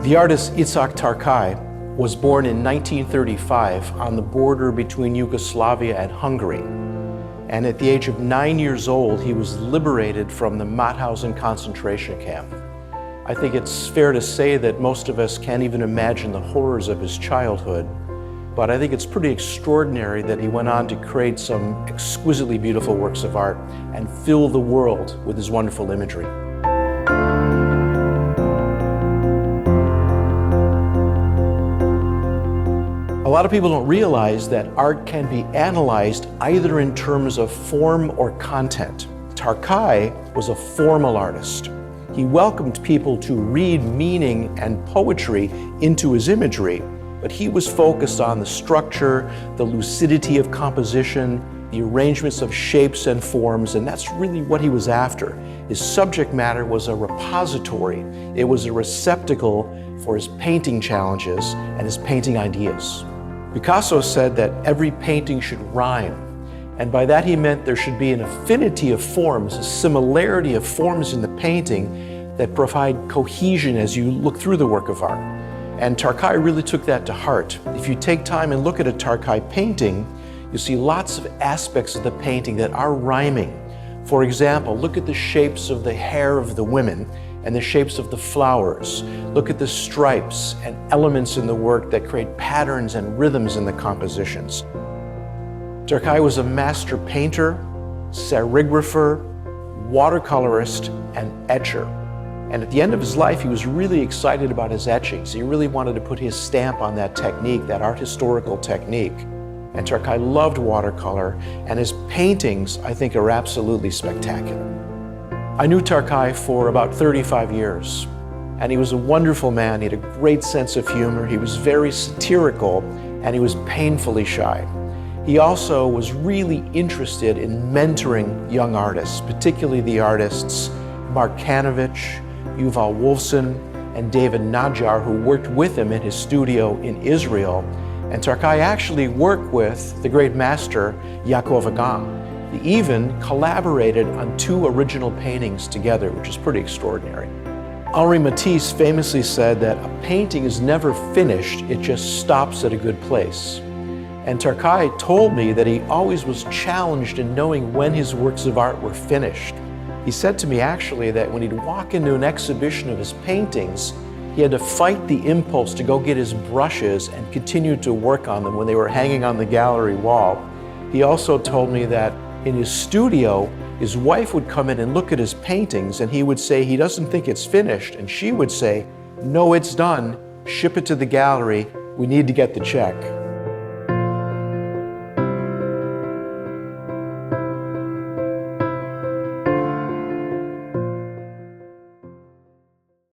The artist Itzchak Tarkay was born in 1935 on the border between Yugoslavia and Hungary. And at the age of 9 years old, he was liberated from the Mauthausen concentration camp. I think it's fair to say that most of us can't even imagine the horrors of his childhood, but I think it's pretty extraordinary that he went on to create some exquisitely beautiful works of art and fill the world with his wonderful imagery. A lot of people don't realize that art can be analyzed either in terms of form or content. Tarkay was a formal artist. He welcomed people to read meaning and poetry into his imagery, but he was focused on the structure, the lucidity of composition, the arrangements of shapes and forms, and that's really what he was after. His subject matter was a repository. It was a receptacle for his painting challenges and his painting ideas. Picasso said that every painting should rhyme, and by that he meant there should be an affinity of forms, a similarity of forms in the painting that provide cohesion as you look through the work of art. And Tarkay really took that to heart. If you take time and look at a Tarkay painting, you see lots of aspects of the painting that are rhyming. For example, look at the shapes of the hair of the women and the shapes of the flowers. Look at the stripes and elements in the work that create patterns and rhythms in the compositions. Tarkay was a master painter, serigrapher, watercolorist, and etcher. And at the end of his life, he was really excited about his etchings. He really wanted to put his stamp on that technique, that art historical technique. And Tarkay loved watercolor, and his paintings, I think, are absolutely spectacular. I knew Tarkay for about 35 years, and he was a wonderful man. He had a great sense of humor. He was very satirical, and he was painfully shy. He also was really interested in mentoring young artists, particularly the artists Mark Kanovich, Yuval Wolfson, and David Najjar, who worked with him in his studio in Israel. And Tarkay actually worked with the great master Yaakov Agam. They even collaborated on 2 original paintings together, which is pretty extraordinary. Henri Matisse famously said that a painting is never finished, it just stops at a good place. And Tarkay told me that he always was challenged in knowing when his works of art were finished. He said to me actually that when he'd walk into an exhibition of his paintings, he had to fight the impulse to go get his brushes and continue to work on them when they were hanging on the gallery wall. He also told me that in his studio, his wife would come in and look at his paintings, and he would say he doesn't think it's finished, and she would say, "No, it's done. Ship it to the gallery. We need to get the check."